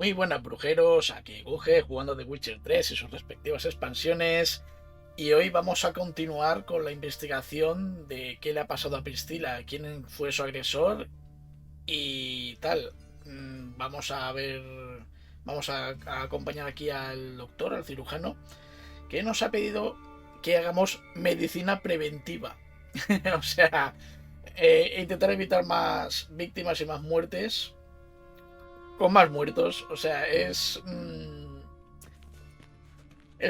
Muy buenas, brujeros, aquí Guge jugando The Witcher 3 y sus respectivas expansiones. Y hoy vamos a continuar con la investigación de qué le ha pasado a Priscila, quién fue su agresor y tal. Vamos a ver, vamos a acompañar aquí al doctor, al cirujano, que nos ha pedido que hagamos medicina preventiva. O sea, intentar evitar más víctimas y más muertes con más muertos. O sea, el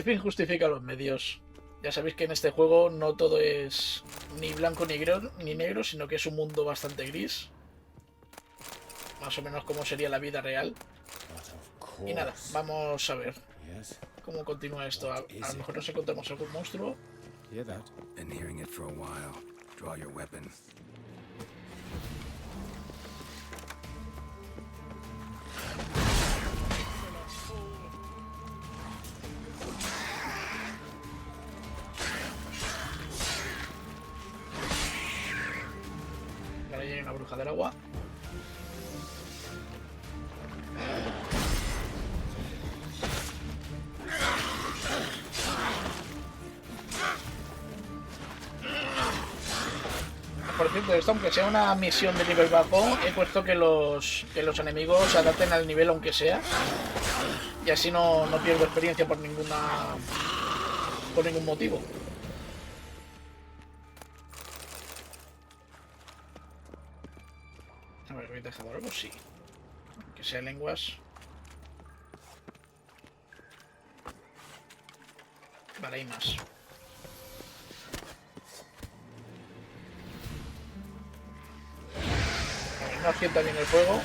fin justifica los medios. Ya sabéis que en este juego no todo es ni blanco ni negro, sino que es un mundo bastante gris. Más o menos como sería la vida real. Y nada, vamos a ver cómo continúa esto. A lo mejor nos encontramos algún monstruo. Ahora ya hay una bruja del agua. Por cierto, esto aunque sea una misión de nivel bajo, he puesto que los enemigos se adapten al nivel aunque sea. Y así no pierdo experiencia por ningún motivo. A ver, ¿habéis dejado algo? Sí. Que sea lenguas. Vale, hay más. A ver, no acierta bien el fuego.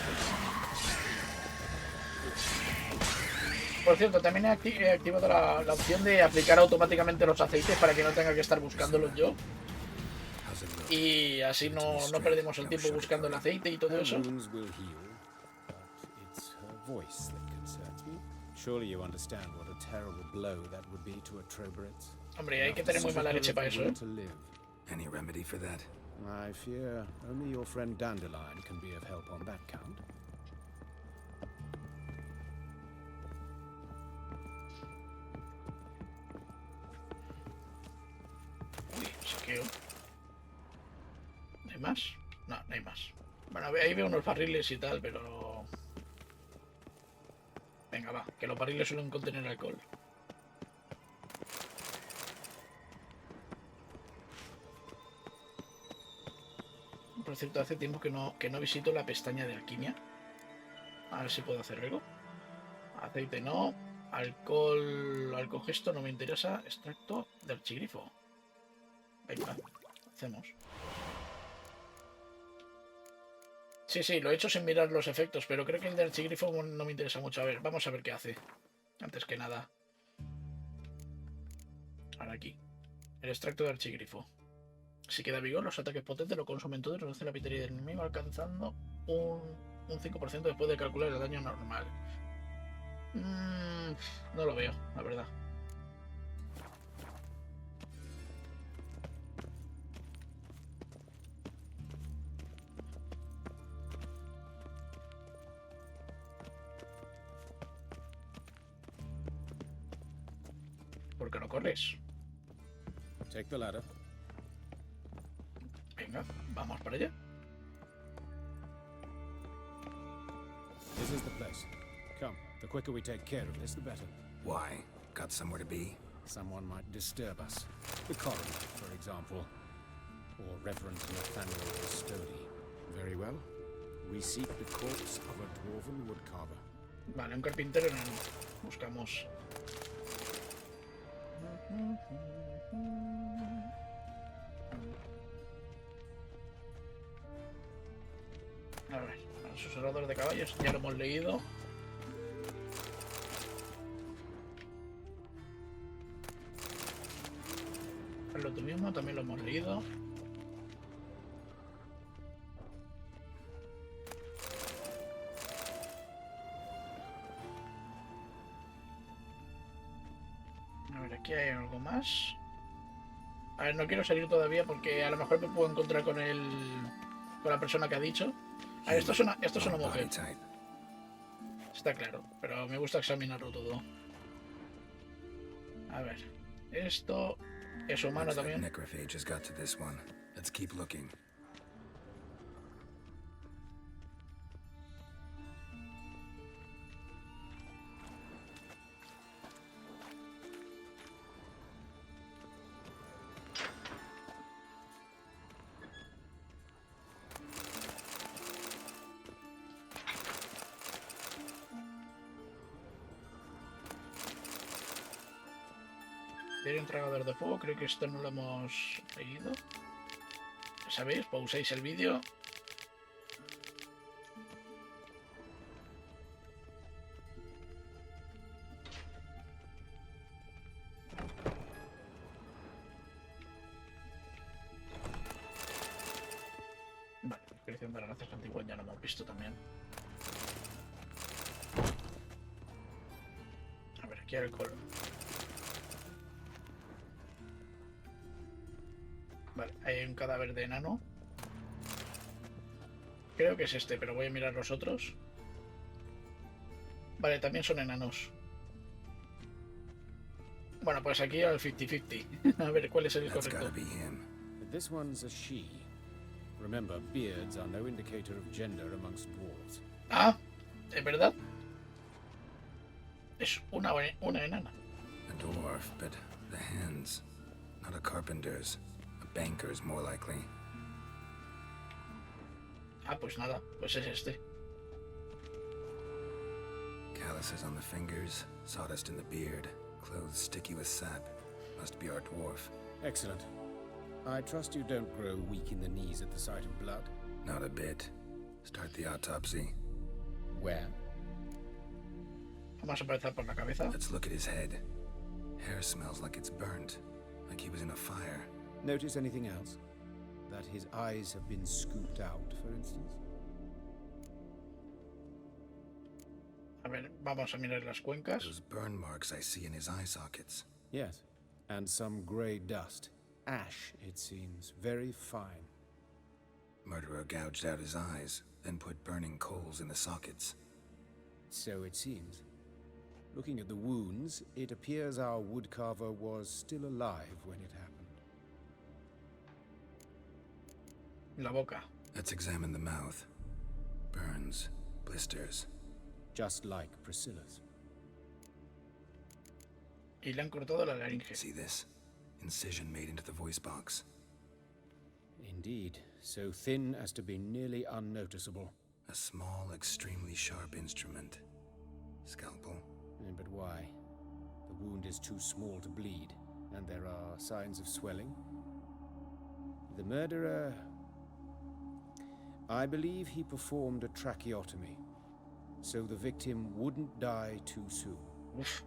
Por cierto, también he activado la opción de aplicar automáticamente los aceites para que no tenga que estar buscándolos yo. Y así no perdemos el tiempo buscando el aceite y todo eso. Hombre, hay que tener muy mala leche para eso, ¿eh? I fear only your friend Dandelion can be of help on that count. Uy, saqueo. ¿No hay más? No, no hay más. Bueno, ahí veo unos barriles y tal, pero... Venga, va, que los barriles suelen contener alcohol. Por cierto, hace tiempo que no visito la pestaña de alquimia. A ver si puedo hacer algo. Aceite no. Alcohol gesto no me interesa. Extracto de archigrifo. Venga, hacemos. Sí, lo he hecho sin mirar los efectos, pero creo que el de archigrifo no me interesa mucho. A ver, vamos a ver qué hace. Antes que nada. Ahora aquí. El extracto de archigrifo. Si queda vigor, los ataques potentes lo consumen todo y reduce la vitalidad del enemigo, alcanzando un 5% después de calcular el daño normal. No lo veo, la verdad. ¿Por qué no corres? Take the ladder. Venga, vamos para allá. This is the place. Come, the quicker we take care of this, the better. Why? Got somewhere to be? Someone might disturb us. The coroner, for example. Or Reverend Nathaniel Custody. Very well. We seek the corpse of a dwarven woodcarver. Vale, un carpintero no. Buscamos. A ver, el susurrador de caballos, ya lo hemos leído. Hazlo tú mismo, también lo hemos leído. A ver, aquí hay algo más. A ver, no quiero salir todavía porque a lo mejor me puedo encontrar con la persona que ha dicho. A ver, esto es una mujer. Está claro, pero me gusta examinarlo todo. A ver, esto es humano Looks like también. necrophage has got to this one. Let's keep looking. Tiene un tragador de fuego, creo que esto no lo hemos leído. ¿Sabéis? Pausáis el vídeo. Vale, descripción de razas antiguas ya lo hemos visto también. A ver, aquí alcohol. Vale, hay un cadáver de enano. Creo que es este, pero voy a mirar los otros. Vale, también son enanos. Bueno, pues aquí al 50-50. A ver cuál es el That's correcto. gotta be him. But this one's a she. Remember, beards are no indicator of gender amongst dwarves. Ah, es verdad. Es una enana. A dwarf, but the hands. Not a carpenter's. A banker's, more likely. Ah, pues nada, pues es este. Calluses on the fingers, sawdust in the beard, clothes sticky with sap. Must be our dwarf. Excellent. I trust you don't grow weak in the knees at the sight of blood. Not a bit. Start the autopsy. Where? Vamos a empezar por la cabeza. Let's look at his head. Hair smells like it's burnt, like he was in a fire. Notice anything else? That his eyes have been scooped out, for instance? A ver, vamos a mirar las cuencas. Those burn marks I see in his eye sockets. Yes. And some grey dust. Ash, it seems. Very fine. Murderer gouged out his eyes, then put burning coals in the sockets. So it seems. Looking at the wounds, it appears our woodcarver was still alive when it happened. La boca. Let's examine the mouth. Burns, blisters. Just like Priscilla's. Y le han cortado la laringe. See this? Incision made into the voice box. Indeed, so thin as to be nearly unnoticeable. A small, extremely sharp instrument. Scalpel. But why? The wound is too small to bleed, and there are signs of swelling. The murderer... I believe he performed a tracheotomy, so the victim wouldn't die too soon. Uf.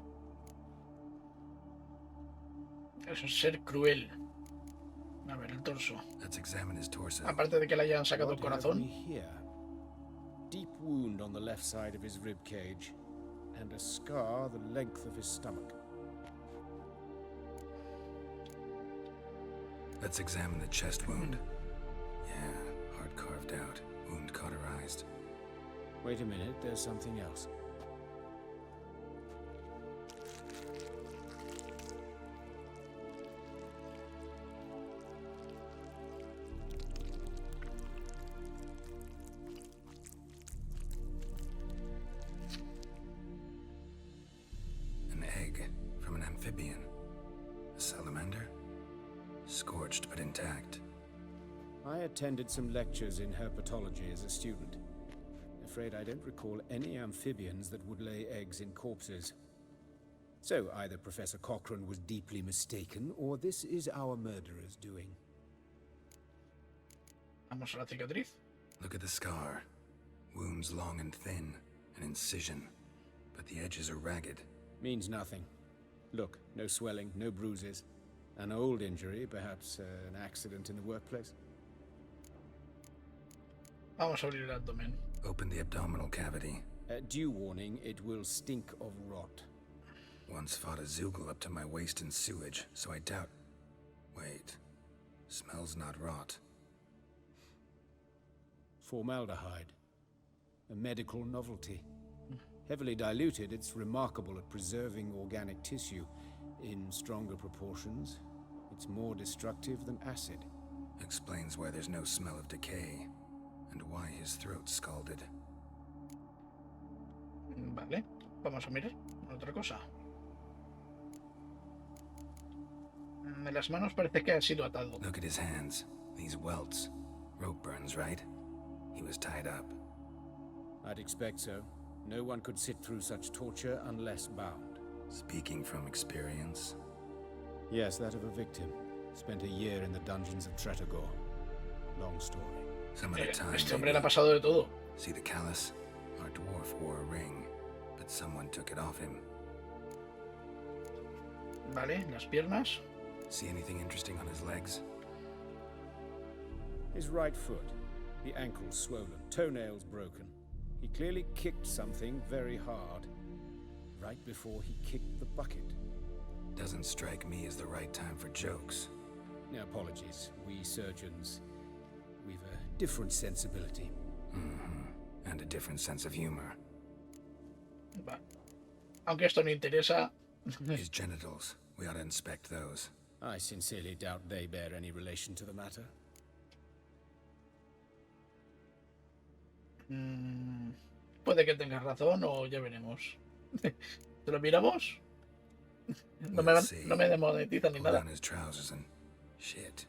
Es un ser cruel. A ver, el torso. Let's examine his torso. Aparte de que le hayan sacado el What have corazón. we here? Deep wound on the left side of his rib cage, and a scar the length of his stomach. Let's examine the chest wound. Yeah, heart carved out, wound cauterized. Wait a minute, there's something else. An egg from an amphibian. A salamander? Scorched but intact. I attended some lectures in herpetology as a student. Afraid I don't recall any amphibians that would lay eggs in corpses. So either Professor Cochrane was deeply mistaken, or this is our murderer's doing. Vamos a la cicatriz. Look at the scar. Wounds long and thin, an incision. But the edges are ragged. Means nothing. Look, no swelling, no bruises. An old injury, perhaps an accident in the workplace. Vamos a abrir el abdomen. Open the abdominal cavity. Due warning, it will stink of rot. Once fought a Zoogle up to my waist in sewage, so I doubt... Wait. Smells not rot. Formaldehyde. A medical novelty. Heavily diluted, it's remarkable at preserving organic tissue. In stronger proportions, it's more destructive than acid. Explains why there's no smell of decay, and why his throat's scalded. Vale, vamos a mirar otra cosa. En las manos parece que ha sido atado. Look at his hands. These welts. Rope burns, right? He was tied up. I'd expect so. No one could sit through such torture unless bound. Speaking from experience? Yes, that of a victim. Spent a year in the dungeons of Tretogor. Long story. Some of the time, Este hombre le ha pasado de todo. see the callus? Our dwarf wore a ring, but someone took it off him. Vale, las piernas. See anything interesting on his legs? His right foot. The ankle swollen, toenails broken. He clearly kicked something very hard. Right before he kicked the bucket. Doesn't strike me as the right time for jokes. Apologies. We surgeons, we've a different sensibility. And a different sense of humor. Vale. Aunque esto no interesa. His genitals. We ought to inspect those. I sincerely doubt they bear any relation to the matter. Puede que tengas razón o ya veremos. ¿Te lo miramos? No me, no me demonetizan ni Pulled nada. down his trousers and shit.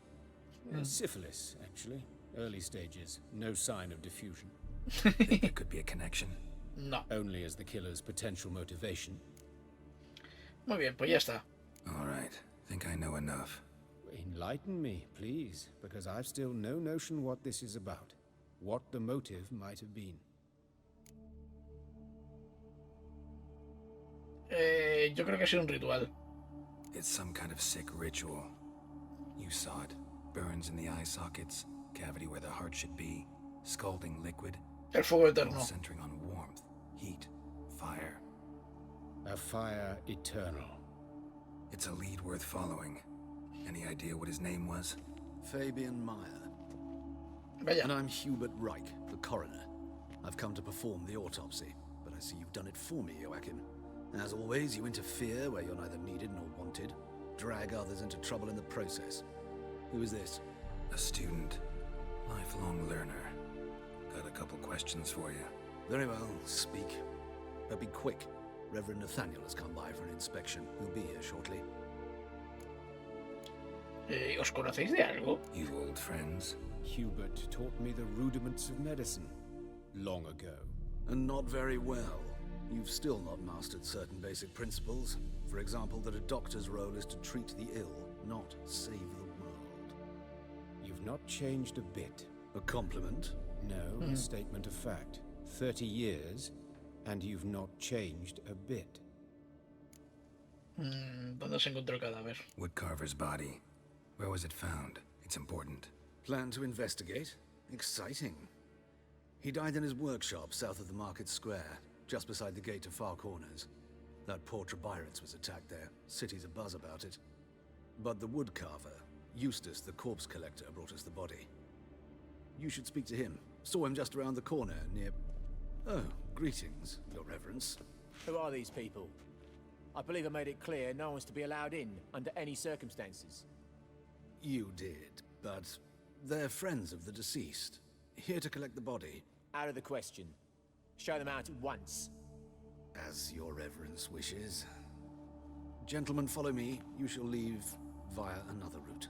Syphilis, actually. Early stages. No sign of diffusion. Think there could be a connection? No. Only as the killer's potential motivation. Muy bien, pues ya está. All right. Think I know enough. Enlighten me, please, because I've still no notion what this is about. What the motive might have been. Yo creo que ha sido un ritual. It's some kind of sick ritual. You saw it. Burns in the eye sockets, cavity where the heart should be, scalding liquid, El fuego all eterno. centering on warmth, heat, fire. A fire eternal. It's a lead worth following. Any idea what his name was? Fabian Meyer. Vaya. And I'm Hubert Reich, the coroner. I've come to perform the autopsy, but I see you've done it for me, Joachim. As always, you interfere where you're neither needed nor wanted, drag others into trouble in the process. Who is this? A student. Lifelong learner. Got a couple questions for you. Very well, speak. But be quick. Reverend Nathaniel has come by for an inspection. He'll be here shortly. ¿Os conocéis de algo? You old friends? Hubert taught me the rudiments of medicine long ago. And not very well. You've still not mastered certain basic principles. For example, that a doctor's role is to treat the ill, not save the world. You've not changed a bit. A compliment? No, a statement of fact. 30 years, and you've not changed a bit. ¿Dónde se encontró el cadáver? Woodcarver's body. Where was it found? It's important. Plan to investigate? Exciting. He died in his workshop south of the market square, just beside the gate to Far Corners. That poor Trebirets was attacked there. City's abuzz about it. But the woodcarver, Eustace the corpse collector, brought us the body. You should speak to him. Saw him just around the corner near... Oh, greetings, Your Reverence. Who are these people? I believe I made it clear no one's to be allowed in under any circumstances. You did, but they're friends of the deceased. Here to collect the body. Out of the question. Show them out at once. As Your Reverence wishes. Gentlemen, follow me. You shall leave via another route.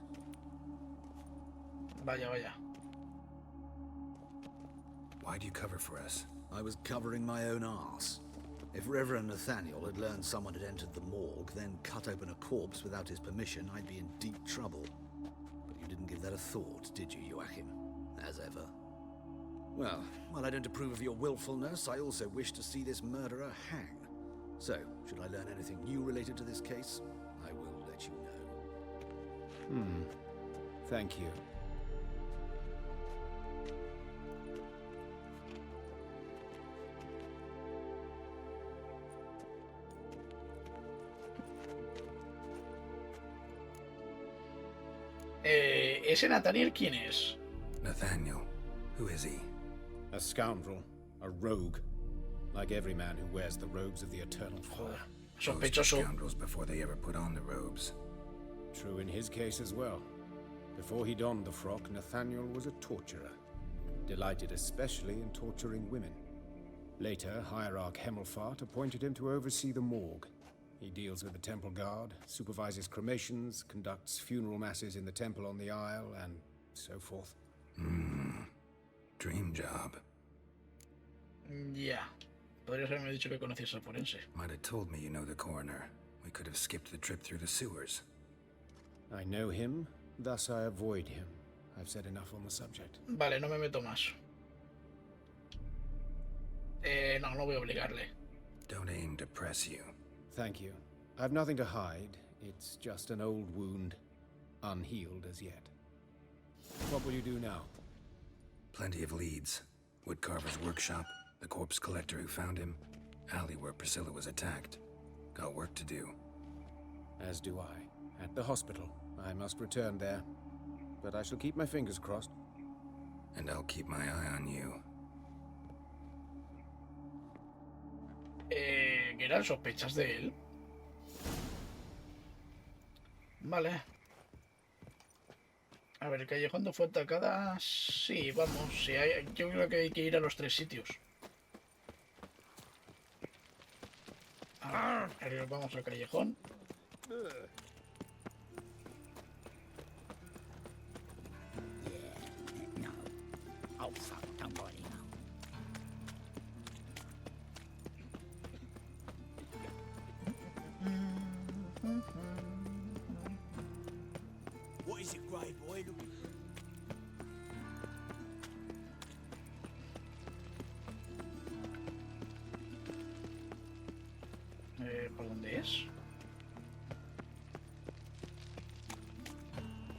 Vaya, vaya. Why do you cover for us? I was covering my own arse. If Reverend Nathaniel had learned someone had entered the morgue, then cut open a corpse without his permission, I'd be in deep trouble. But you didn't give that a thought, did you, Joachim? As ever. Well, while I don't approve of your willfulness, I also wish to see this murderer hang. So, should I learn anything new related to this case, I will let you know. Thank you. ¿Ese Nathaniel quién es? Nathaniel. Who is he? A scoundrel. A rogue. like every man who wears the robes of the eternal fire. Joder, Most sospechoso. scoundrels before they ever put on the robes. True in his case as well. Before he donned the frock, Nathaniel was a torturer, delighted especially in torturing women. Later, Hierarch Hemmelfart appointed him to oversee the morgue. He deals with the temple guard, supervises cremations, conducts funeral masses in the temple on the Isle, and so forth. Dream job. Ya. Podrías haberme dicho que conocías al forense. Might have told me you know the coroner. We could have skipped the trip through the sewers. I know him, thus I avoid him. I've said enough on the subject. Vale, no me meto más. No voy a obligarle. Don't aim to press you. Thank you. I've nothing to hide. It's just an old wound, unhealed as yet. What will you do now? Plenty of leads. Woodcarver's workshop, the corpse collector who found him, alley where Priscilla was attacked. Got work to do. As do I. At the hospital. I must return there. But I shall keep my fingers crossed. And I'll keep my eye on you. ¿Qué eran sospechas de él? Vale. A ver, el callejón de Fuente atacada. Sí, vamos. Sí, yo creo que hay que ir a los 3 sitios. A ver, vamos al callejón. Oh, fuck, don't worry now. What is it, Grey Boy? ¿Por dónde es?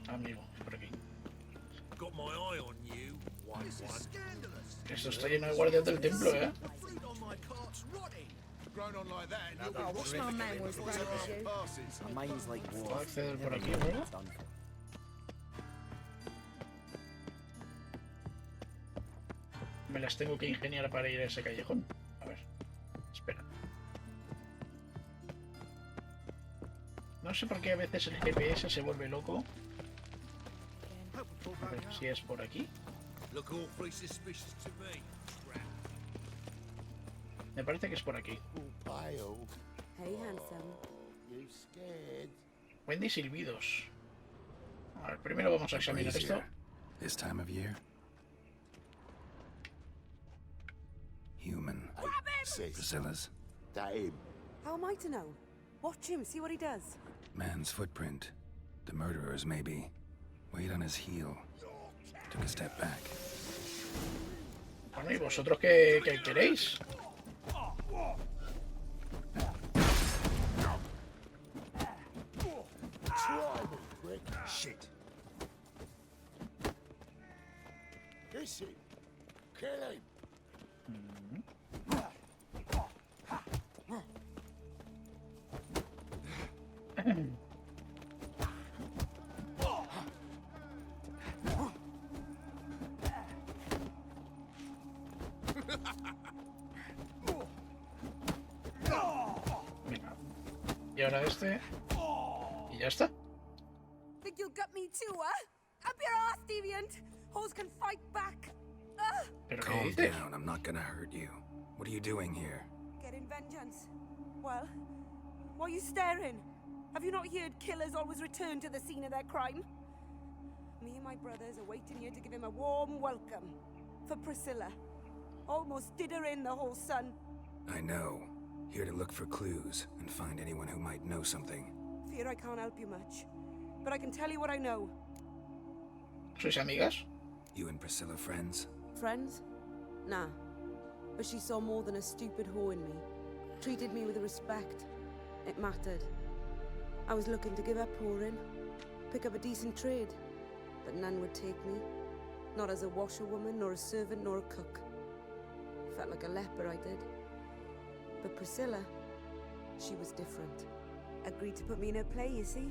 Amigo, por aquí. Got my eye on you, one. Esto está lleno de guardias del templo, ¿eh? I wish my man was brave as you. My mind's like ¿Puedo water. acceder por aquí, ¿verdad? Me las tengo que ingeniar para ir a ese callejón. A ver, espera. No sé por qué a veces el GPS se vuelve loco. A ver si es por aquí. Look awfully suspicious to me. Me parece que es por aquí. Hey, handsome. You scared? Wendy silbidos. A ver, primero vamos a examinar Breeze esto. here. This time of year. Human. Priscilla's. That him. How am I to know? Watch him, see what he does. Man's footprint. The murderer's maybe. Weight on his heel. Took a step back. Bueno, ¿y vosotros qué queréis? Shit. This him. Kill him. Venga. Y ahora este. Y ya está. Think you'll gut me too, huh? Up your ass, deviant! Hoes can fight back! Pero ¿qué Calm dices? down. I'm not gonna hurt you. What are you doing here? Getting vengeance. Well, why are you staring? Have you not heard killers always return to the scene of their crime? Me and my brothers are waiting here to give him a warm welcome. For Priscilla. Almost did her in, the whole son. I know. Here to look for clues and find anyone who might know something. Fear I can't help you much. But I can tell you what I know. ¿Sois amigas? You and Priscilla friends? Friends? Nah. But she saw more than a stupid whore in me. Treated me with respect. It mattered. I was looking to give her pouring. Pick up a decent trade. But none would take me. Not as a washerwoman, nor a servant, nor a cook. Felt like a leper, I did. But Priscilla, she was different. Agreed to put me in her play, you see?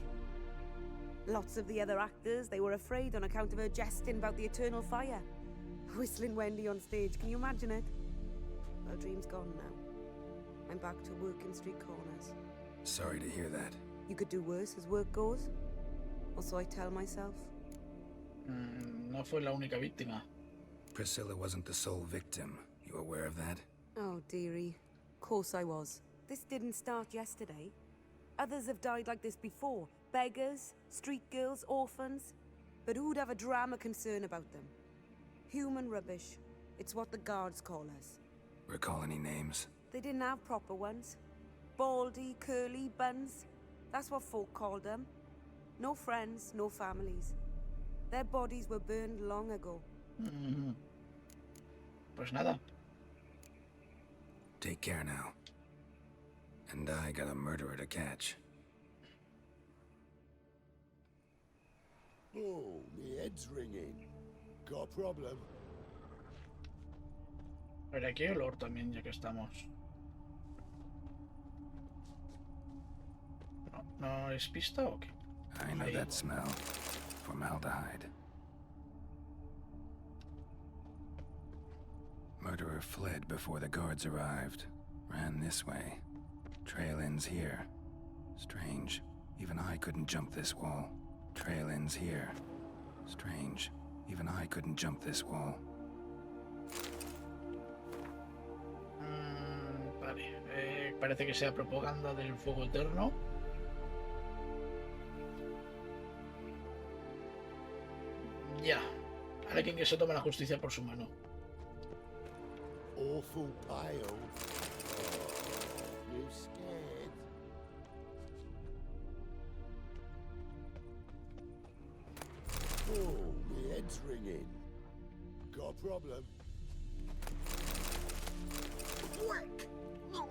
Lots of the other actors, they were afraid on account of her jesting about the eternal fire. Whistling Wendy on stage, can you imagine it? Well, dream's gone now. I'm back to working street corners. Sorry to hear that. You could do worse as work goes. Or so I tell myself. No fue la única víctima. Priscilla wasn't the sole victim. You aware of that? Oh, dearie. Course I was. This didn't start yesterday. Others have died like this before. Beggars, street girls, orphans. But who'd have a drama concern about them? Human rubbish. It's what the guards call us. Recall any names? They didn't have proper ones. Baldy, curly, buns. That's what folk called them. No friends, no families. Their bodies were burned long ago. Pues nada. Take care now. And I got a murderer to catch. Oh, me head's ringing. Got a problem? A ver, aquí hay olor también, ya que estamos. ¿No es pista o qué? I know that smell. Formaldehyde. Murderer fled before the guards arrived. Ran this way. Trail ends here. Strange. Even I couldn't jump this wall. Trail ends here. Strange. Even I couldn't jump this wall. Vale. Parece que sea propaganda del fuego eterno. Ya. Alguien que se tome la justicia por su mano. Awful pale. Oh, you scared? Oh, my head's ringing. Got a problem?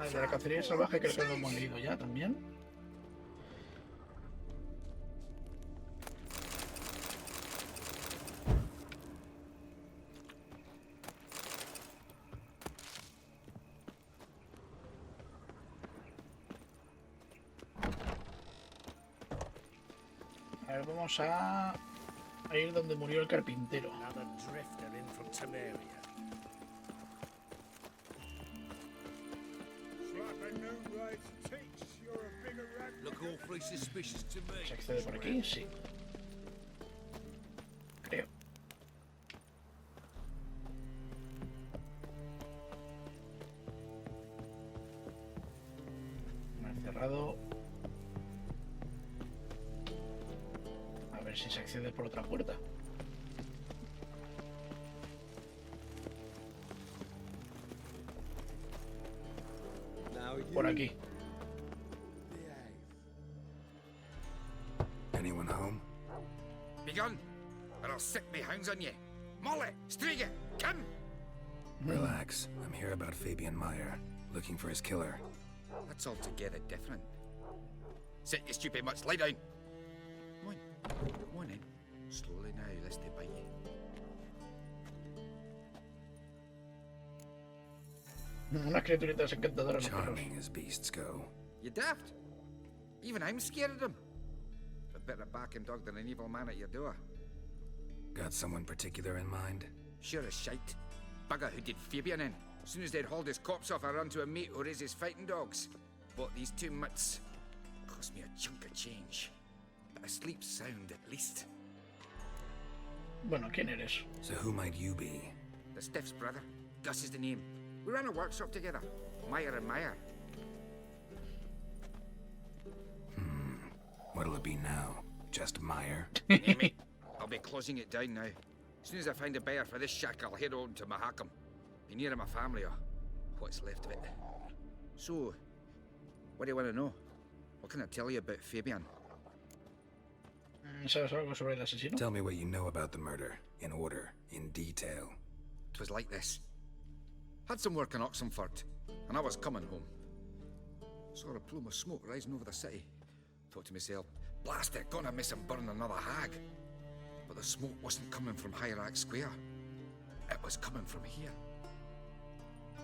El de la cacería salvaje creo que lo hemos leído ya también. A ver, vamos a ir donde murió el carpintero. Another drifter in from Temeria. Look awfully suspicious to me. ¿Se accede por aquí? Sí. Creo. Me he cerrado. A ver si se accede por otra puerta. Por aquí. Anyone home? Begun, or I'll sick me hounds on you. Molly, Striga, come! Relax. I'm here about Fabian Meyer. Looking for his killer. That's altogether different. Sit, you stupid much. Lie down. Come on in. Slowly now, lest they bite you. Unas criaturitas encantadoras. Charming as beasts go. You daft? Even I'm scared of them. A better backing dog than an evil man at your door. Got someone particular in mind? Sure as shite. Bugger who did Fabian in. As soon as they'd hauled his corpse off, I run to a mate who raises fighting dogs. Bought these 2 mutts. Cost me a chunk of change. But I sleep sound at least. Bueno, ¿quién eres? So who might you be? The Stiff's brother. Gus is the name. We ran a workshop together. Meyer and Meyer. What'll it be now? Just Meyer? Amy, I'll be closing it down now. As soon as I find a buyer for this shack, I'll head on to Mahakam. Be near my family or what's left of it. So, what do you want to know? What can I tell you about Fabian? ¿Sabes algo sobre el asesino? Tell me what you know about the murder. In order. In detail. 'Twas like this. Had some work in Oxenford, and I was coming home. Saw a plume of smoke rising over the city. Thought to myself, blast it, gonna miss and burn another hag. But the smoke wasn't coming from Hierarch Square. It was coming from here.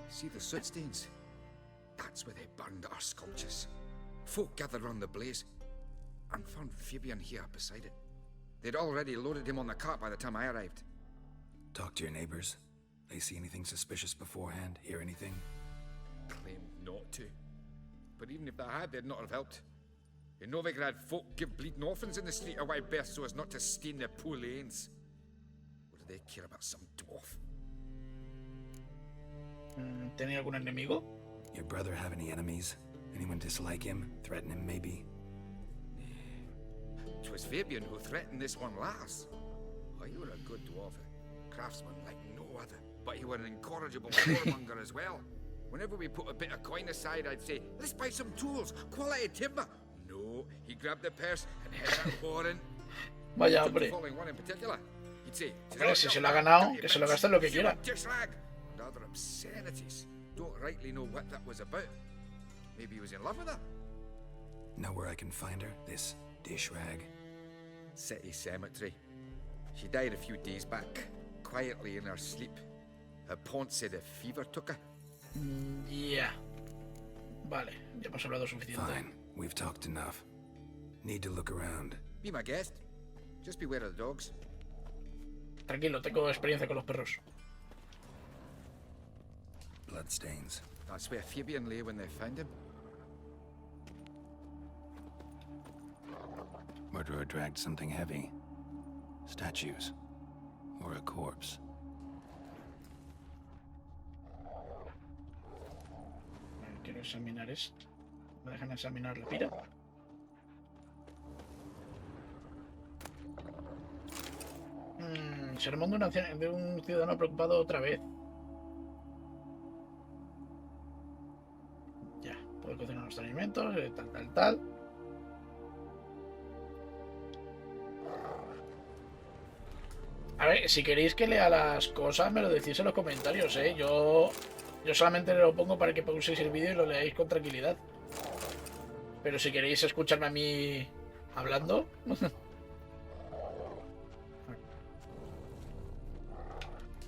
See the soot stains? That's where they burned our sculptures. Folk gathered round the blaze and found Fabian here beside it. They'd already loaded him on the cart by the time I arrived. Talk to your neighbors. They see anything suspicious beforehand? Hear anything? claimed not to. But even if they had, they'd not have helped. In Novigrad, folk give bleeding orphans in the street a wide berth so as not to stain their poor lanes. What do they care about some dwarf? ¿Tenía algún enemigo? Your brother have any enemies? Anyone dislike him? Threaten him, maybe? 'Twas Fabian who threatened this one last. Oh, you were a good dwarf, a craftsman like no other. But you were an incorrigible whoremonger as well. Whenever we put a bit of coin aside, I'd say, let's buy some tools, quality timber. No, he grabbed the purse and headed out whoring. Vaya, hombre. Following one in particular, he'd say, Hombre, si se lo ha ganado, que se lo gaste en lo que quiera. And other obscenities. Don't rightly know what that was about. Maybe he was in love with her. Know where I can find her? This dish rag? City cemetery. She died a few days back, quietly in her sleep. Her pont said a fever took her. Ya. Vale, ya hemos hablado suficiente. Fine, we've talked enough. Need to look around. Be my guest. Just beware of the dogs. Tranquilo, tengo experiencia con los perros. Bloodstains. That's where Fabian lay when they found him. Murderer dragged something heavy. Statues. Or a corpse. Quiero examinar esto. ¿Me dejan examinar la pira? Sermón de un ciudadano preocupado otra vez. Ya, puedo cocinar los alimentos, tal. A ver, si queréis que lea las cosas, me lo decís en los comentarios, ¿eh? Yo solamente lo pongo para que pauséis el vídeo y lo leáis con tranquilidad. Pero si queréis escucharme a mí hablando...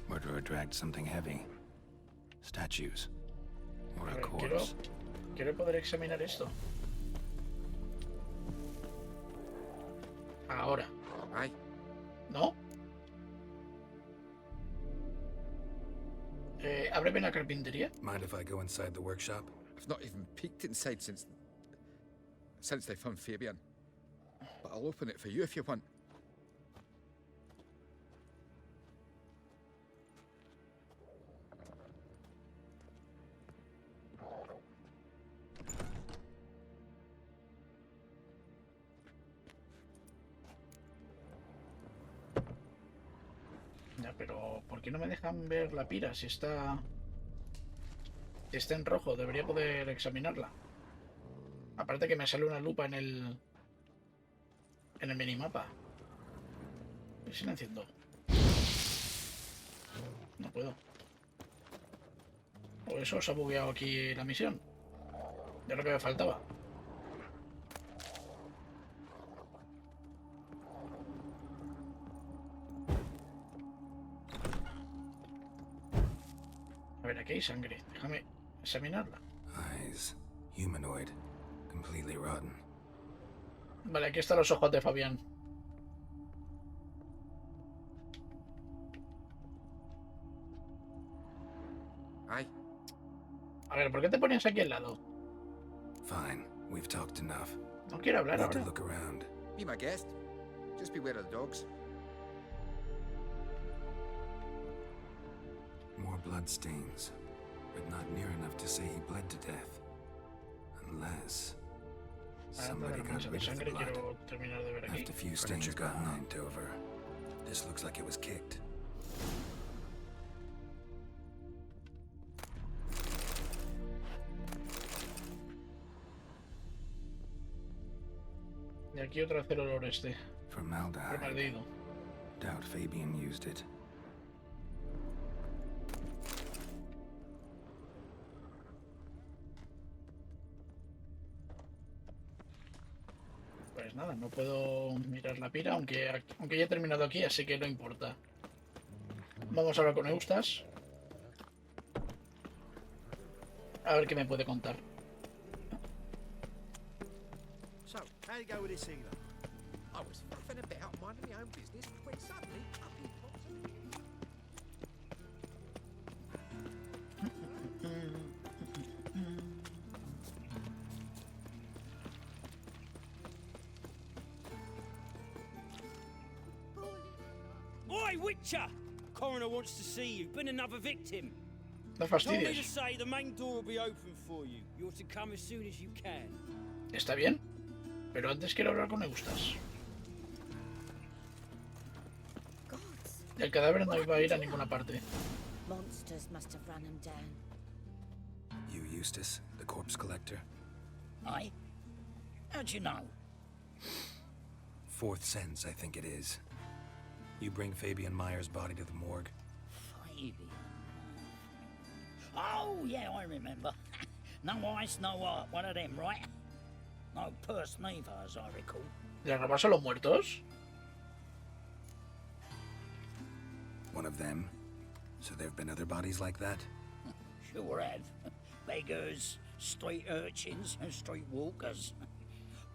Murderer dragged something heavy. Statues. Or a ver, corpse. quiero poder examinar esto. Ahora. Aye. ¿No? Ábreme la carpintería. Mind if I go inside the workshop? I've not even peeked inside since they found Fabian. But I'll open it for you if you want. Ya, pero ¿por qué no me dejan ver la pira? Si está en rojo, debería poder examinarla. Aparte que me sale una lupa en el minimapa. Estoy silenciando. No puedo. O eso se ha bugueado aquí la misión. Ya lo que me faltaba. A ver, aquí hay sangre. Déjame examinarla. Eyes. Humanoid. Completely rotten. Vale, aquí están los ojos de Fabián. Aye. A ver, ¿por qué te ponías aquí al lado? Fine, we've talked enough. No quiero hablar Need to ahora. look around. Be my guest. Just beware of the dogs. More bloodstains. But not near enough to say he bled to death. Unless... somebody got de rid of the sangre, blood. quiero terminar de ver aquí. Left a few stains got knocked over. This looks like it was kicked. Y aquí otra vez el olor este. Formaldehyde. Perdido. Doubt Fabian used it. Pues nada, no puedo mirar la pira, aunque ya he terminado aquí, así que no importa. Vamos ahora con Eustas. A ver qué me puede contar. So, how'd it go with this healer? I was faffing about minding my own business when suddenly up he pops a Witcher! Coroner wants to see you. Been another victim. No Told me to fastidies. say the main door will be open for you. You're to come as soon as you can. Está bien. Pero antes quiero hablar con Eustas. Gods, El cadáver no iba a ir a ninguna parte. Monsters must have run him down. You, Eustace, the corpse collector? Aye? How'd you know? Fourth sense, I think it is. You bring Fabian Meyer's body to the morgue? Fabian. Oh, yeah, I remember. No eyes, no heart. One of them, right? No purse neither, as I recall. ¿Le robas a los muertos? One of them? So there have been other bodies like that? Sure have. Beggars, street urchins, and street walkers.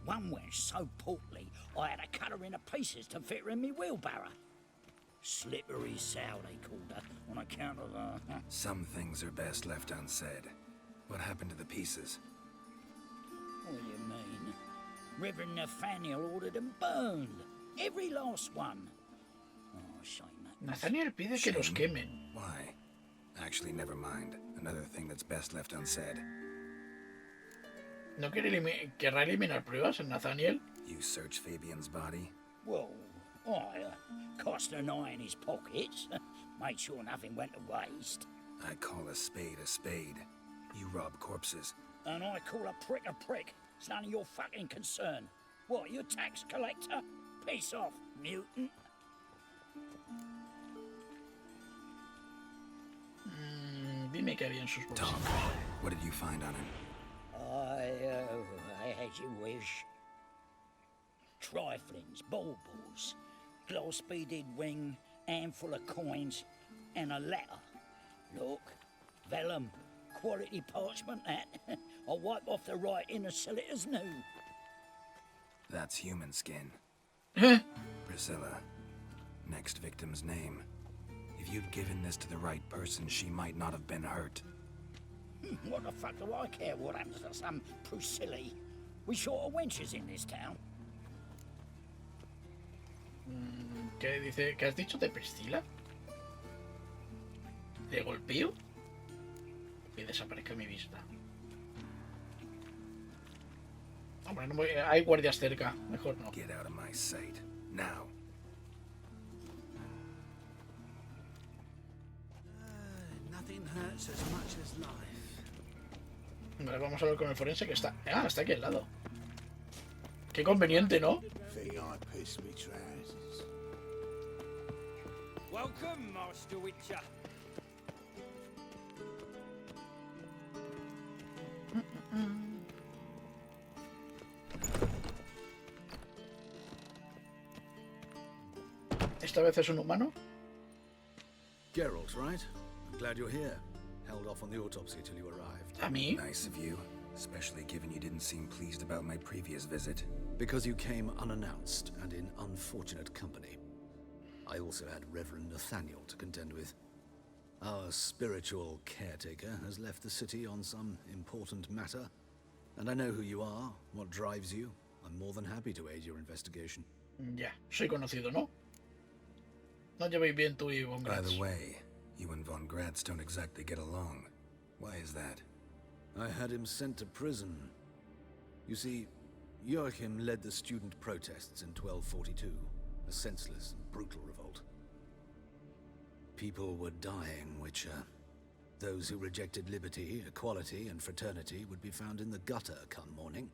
One went so portly, I had to cut her into pieces to fit her in me wheelbarrow. Slippery sow, they called her, on account of the... Some things are best left unsaid. What happened to the pieces? What do you mean? Reverend Nathaniel ordered them burned. Every last one. Oh, shame that. Nathaniel pide que los quemen. Why? Actually, never mind. Another thing that's best left unsaid. ¿No querrá eliminar pruebas en Nathaniel? You search Fabian's body? Well, I cast an eye in his pockets. Made sure nothing went to waste. I call a spade a spade. You rob corpses. And I call a prick a prick. It's none of your fucking concern. What, you a tax collector? Piss off, mutant. Dime que había en sus bolsas. Tom, what did you find on him? I as you wish. Triflings, baubles, glass-beaded ring, handful of coins, and a letter. Look, vellum, quality parchment that. I'll wipe off the writing and sell it as new. That's human skin. Priscilla. Next victim's name. If you'd given this to the right person, she might not have been hurt. What the fuck do I care what happens to some Priscilla? We short of wenches in this town. ¿Qué dice? ¿Qué has dicho de Priscila? ¿Le golpeo? Y desaparezca mi vista. Hombre, no hay guardias cerca. Mejor no. Get out of my sight. Now. Nothing hurts as much as life. Vale, vamos a hablar con el forense que está... Ah, está aquí al lado. Qué conveniente, ¿no? Think I piss me trousers. Welcome, Master Witcher. ¿Esta vez es un humano? Geralt, right? I'm glad you're here. Held off on the autopsy till you arrived. ¿A mí? Nice of you. Especially given you didn't seem pleased about my previous visit. Because you came unannounced and in unfortunate company. I also had Reverend Nathaniel to contend with. Our spiritual caretaker has left the city on some important matter. And I know who you are, what drives you. I'm more than happy to aid your investigation. Ya, soy conocido, ¿no? No llevéis bien tú y Von By Gratz. the way, you and Von Gratz don't exactly get along. Why is that? I had him sent to prison. You see, Joachim led the student protests in 1242, a senseless and brutal revolt. People were dying, Witcher. Those who rejected liberty, equality, and fraternity would be found in the gutter come morning.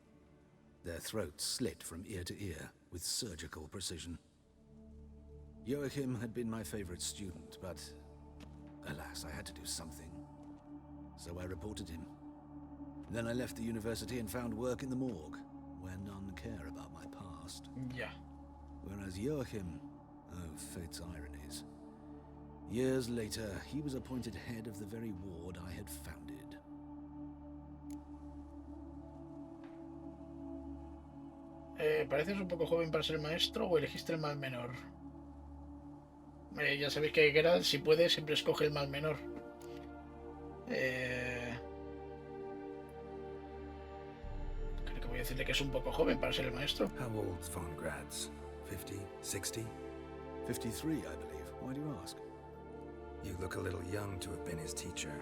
Their throats slit from ear to ear with surgical precision. Joachim had been my favorite student, but alas, I had to do something. So I reported him. Then I left the university and found work in the morgue, where none care about my past. Ya. Whereas Joachim, oh, fate's ironies. Years later, he was appointed head of the very ward I had founded. ¿Pareces un poco joven para ser maestro o elegiste el mal menor? Ya sabéis que Geralt, si puede, siempre escoge el mal menor. Creo que voy a decirle que es un poco joven para ser el maestro. How old's Von Gratz? 50? 60? 53, I believe. Why do you ask? You look a little young to have been his teacher.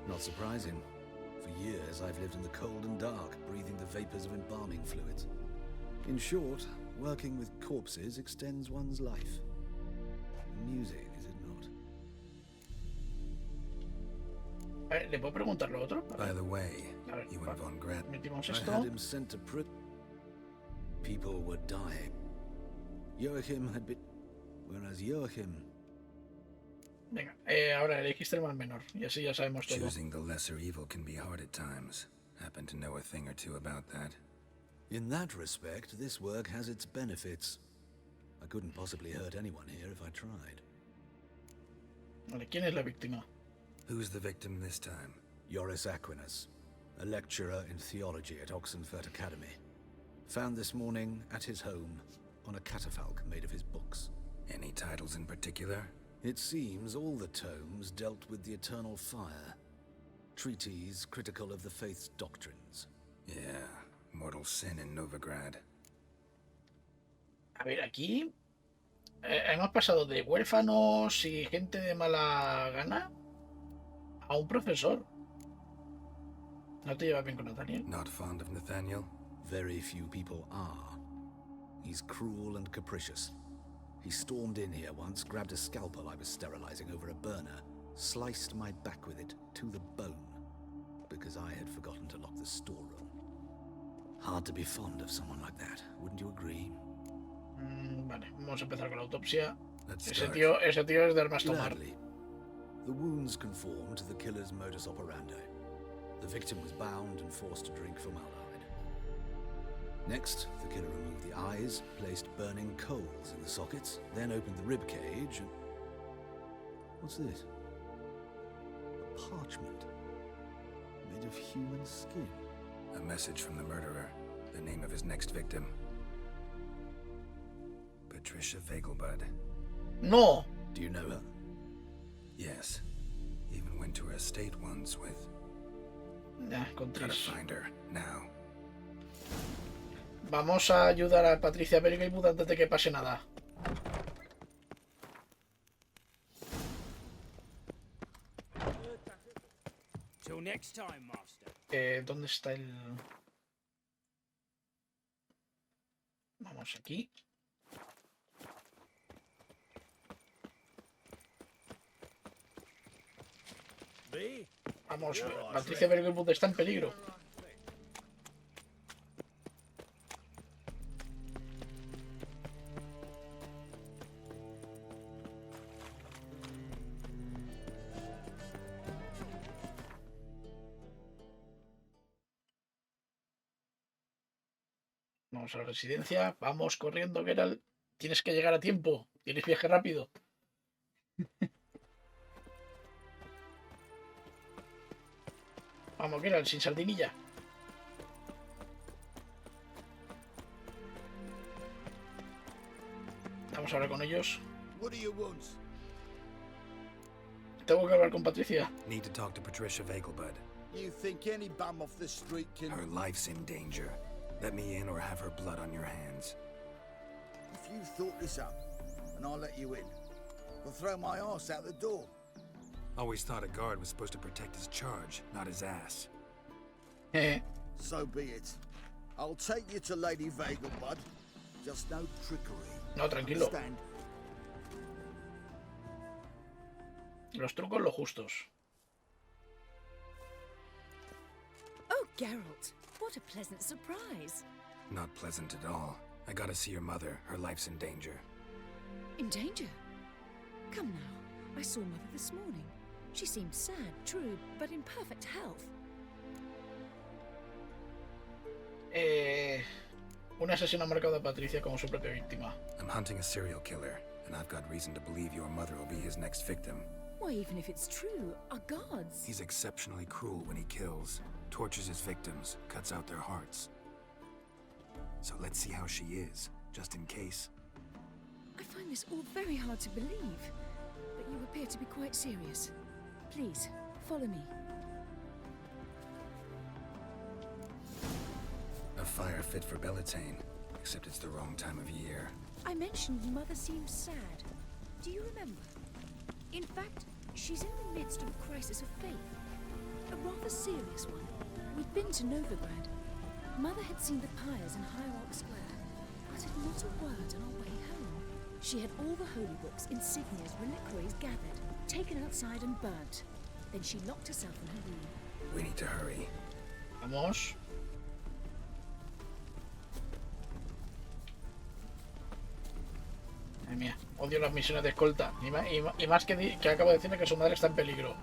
Not surprising. For years, I've lived in the cold and dark, breathing the vapors of embalming fluids. In short, working with corpses extends one's life. Amusing, is it not? ¿Le puedo preguntar lo otro? By the way, A ver, you and Von Grad... metimos I esto. had him sent to People were dying. Joachim had been... Whereas Joachim... Venga, ahora elegiste el mal menor. Y así ya sabemos todo. Choosing the lesser evil can be hard at times. Happen to know a thing or two about that. In that respect, this work has its benefits. I couldn't possibly hurt anyone here if I tried. Vale, ¿quién es la víctima? Who's the victim this time? Joris Aquinas, a lecturer in theology at Oxenfurt Academy. Found this morning at his home on a catafalque made of his books. Any titles in particular? It seems all the tomes dealt with the eternal fire. Treatises critical of the faith's doctrines. Yeah, mortal sin in Novigrad. A ver, aquí hemos pasado de huérfanos y gente de mala gana a un profesor. ¿No te llevas bien con Nathaniel? Not fond of Nathaniel? Very few people are. He's cruel and capricious. He stormed in here once, grabbed a scalpel I was sterilizing over a burner, sliced my back with it to the bone, because I had forgotten to lock the storeroom. Hard to be fond of someone like that, wouldn't you agree? Vale, vamos a empezar con la autopsia. Let's Ese start. tío es de armas tomar. Gladly. The wounds conform to the killer's modus operandi. The victim was bound and forced to drink formaldehyde. Next, the killer removed the eyes, placed burning coals in the sockets, then opened the rib cage and... What's this? A parchment made of human skin. A message from the murderer. The name of his next victim. Patricia Vegelbud. ¡No! Do you know her? Yes. Even went to her estate once with... Con Gotta Tris. find her, now. Vamos a ayudar a Patricia Vegelbud antes de que pase nada. Till next time, master. ¿Dónde está el...? Vamos aquí. Vamos, Patricia Vegelbud está en peligro. Vamos a la residencia. Vamos corriendo, Geralt. Tienes que llegar a tiempo. Tienes viaje rápido. Vamos, Geralt, sin sardinilla. Vamos a hablar con ellos. What do you want? Tengo que hablar con Patricia. Need to talk to Patricia Vegelbud. You think any bum off the street can... Her life's in danger. Let me in or have her blood on your hands. If you thought this up, and I'll let you in, I'll throw my ass out the door. Always thought a guard was supposed to protect his charge, not his ass. So be it. I'll take you to Lady Vegelbud. Just no trickery. No, tranquilo. Understand? Los trucos lo justos. Oh, Geralt, what a pleasant surprise. Not pleasant at all. I gotta see your mother. Her life's in danger. In danger? Come now, I saw Mother this morning. She seemed sad, true, but in perfect health. Un asesino ha marcado a Patricia como su propia víctima. I'm hunting a serial killer, and I've got reason to believe your mother will be his next victim. Why, even if it's true, our gods... He's exceptionally cruel when he kills, tortures his victims, cuts out their hearts. So let's see how she is, just in case. I find this all very hard to believe, but you appear to be quite serious. Please, follow me. A fire fit for Bellatane, except it's the wrong time of year. I mentioned Mother seemed sad. Do you remember? In fact, she's in the midst of a crisis of faith. A rather serious one. We'd been to Novigrad. Mother had seen the pyres in Hierarch Square, uttered not a word on our way home. She had all the holy books, insignias, reliquaries gathered, taken outside and burnt. Then she locked herself in her room. We need to hurry. Vamos. Ay, mía, odio las misiones de escolta. Y más que acabo de decirme que su madre está en peligro.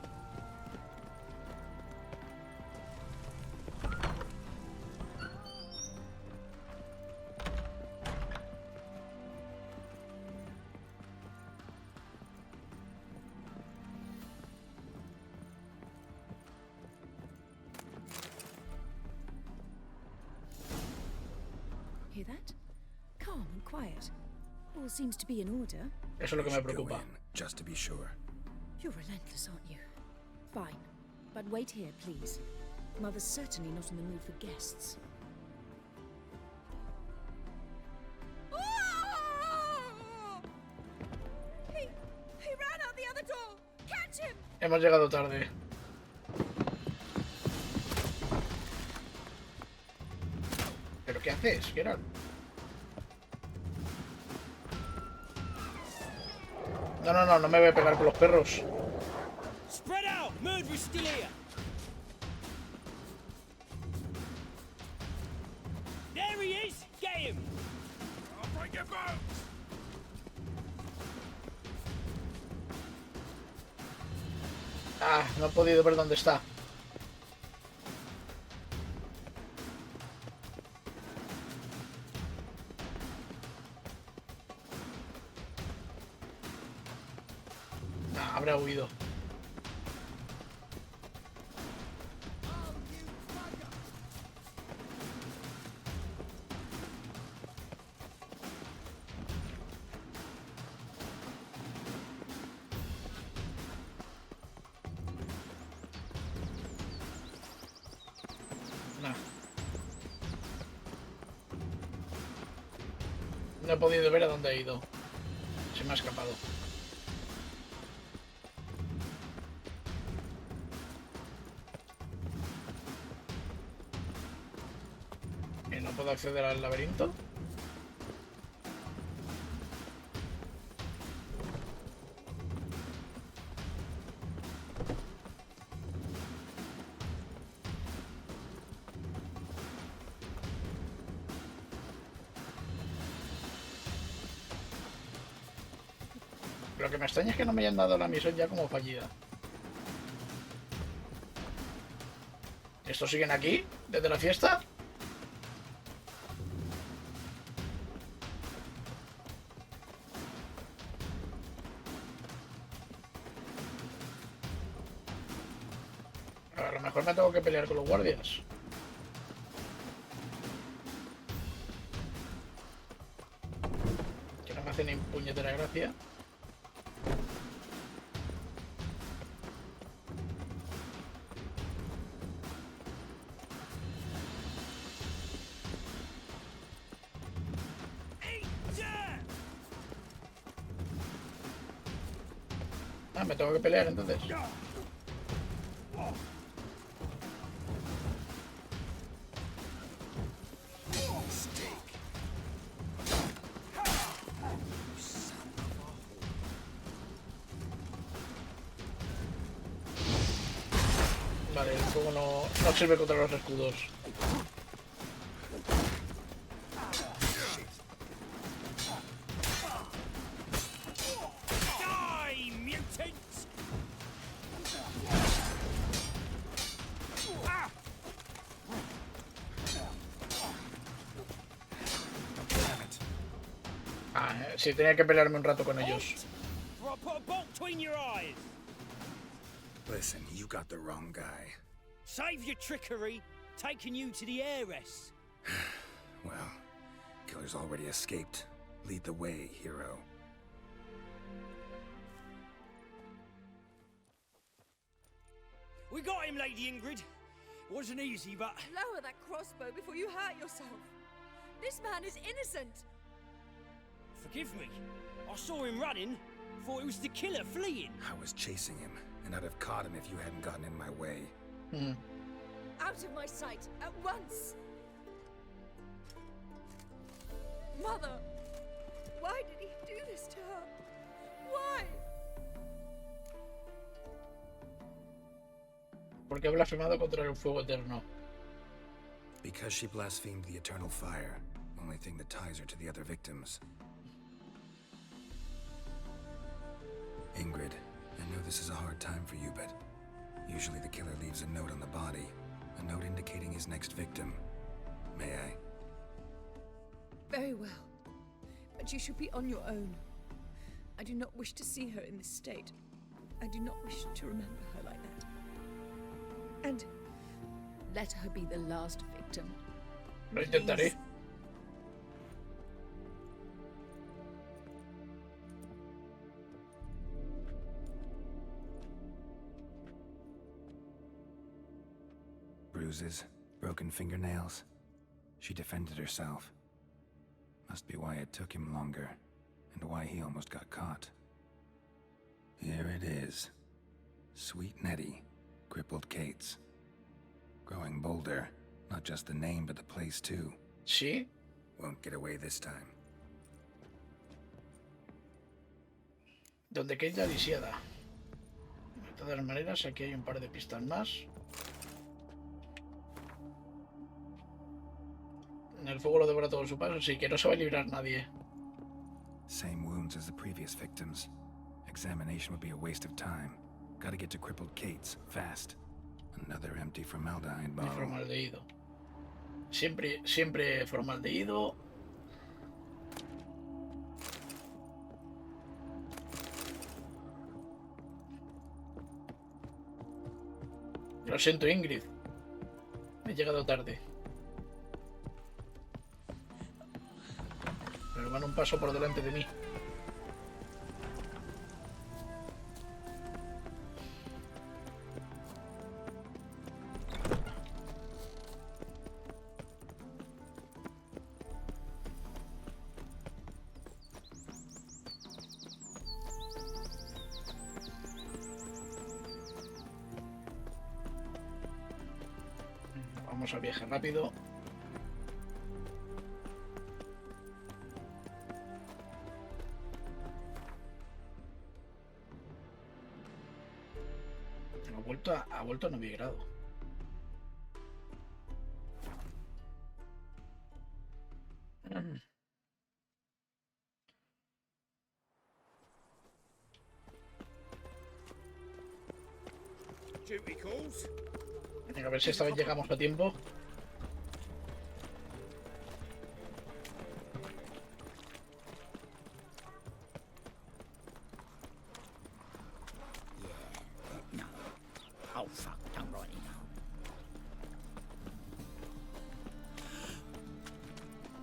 Hear that? Calm and quiet. All seems to be in order. Eso es lo que me preocupa. Just to be sure. You're relentless, aren't you? Fine. But wait here, please. Mother's certainly not in the mood for guests. He ran out the other door! Catch him! Hemos llegado tarde. ¿Pero qué haces, Geralt? No me voy a pegar con los perros. Spread out! Murderer's still here! There he is! Get him! I'll break your bones! Ah, no he podido ver dónde está. Ah, habrá huido. No he podido ver a dónde ha ido. Se me ha escapado. ¿Y no puedo acceder al laberinto? Lo que me extraña es que no me hayan dado la misión ya como fallida. ¿Estos siguen aquí? ¿Desde la fiesta? A lo mejor me tengo que pelear con los guardias. Que no me hacen ni puñetera gracia. Ah, me tengo que pelear entonces. Vale, el fuego no sirve contra los escudos. Sí, tenía que pelearme un rato con ellos. Listen, you got the wrong guy. Save your trickery, taking you to the heiress. Well, killer's already escaped. Lead the way, hero. We got him, Lady Ingrid. Wasn't easy, but... Lower that crossbow before you hurt yourself. This man is innocent. Forgive me. I saw him running, Thought it was the killer fleeing. I was chasing him, and I'd have caught him if you hadn't gotten in my way. Out of my sight, at once! Mother! Why did he do this to her? Why? ¿Por qué ha blasfemado contra el fuego eterno? Because she blasphemed the eternal fire, only thing that ties her to the other victims. Ingrid, I know this is a hard time for you, but usually the killer leaves a note on the body, a note indicating his next victim. May I? Very well. But you should be on your own. I do not wish to see her in this state. I do not wish to remember her like that. And let her be the last victim. Lo intentaré. Bruises, broken fingernails. She defended herself. Must be why it took him longer, and why he almost got caught. Here it is. Sweet Nettie, crippled Kate's. Growing bolder, not just the name, but the place too. ¿Sí? Won't get away this time. Donde Kate la lisiada. De todas maneras, aquí hay un par de pistas más. El fuego lo devora todo su paso, sí, que no se va a librar nadie. Same wounds as the previous victims. Examination would be a waste of time. Gotta get to crippled Kate's, fast. Another empty formaldehyde bottle. Formaldehído. Siempre formaldehído. Lo siento, Ingrid. He llegado tarde. Pero van un paso por delante de mí. Vamos al viaje rápido. Ha vuelto a Novigrado. A ver si esta vez llegamos a tiempo.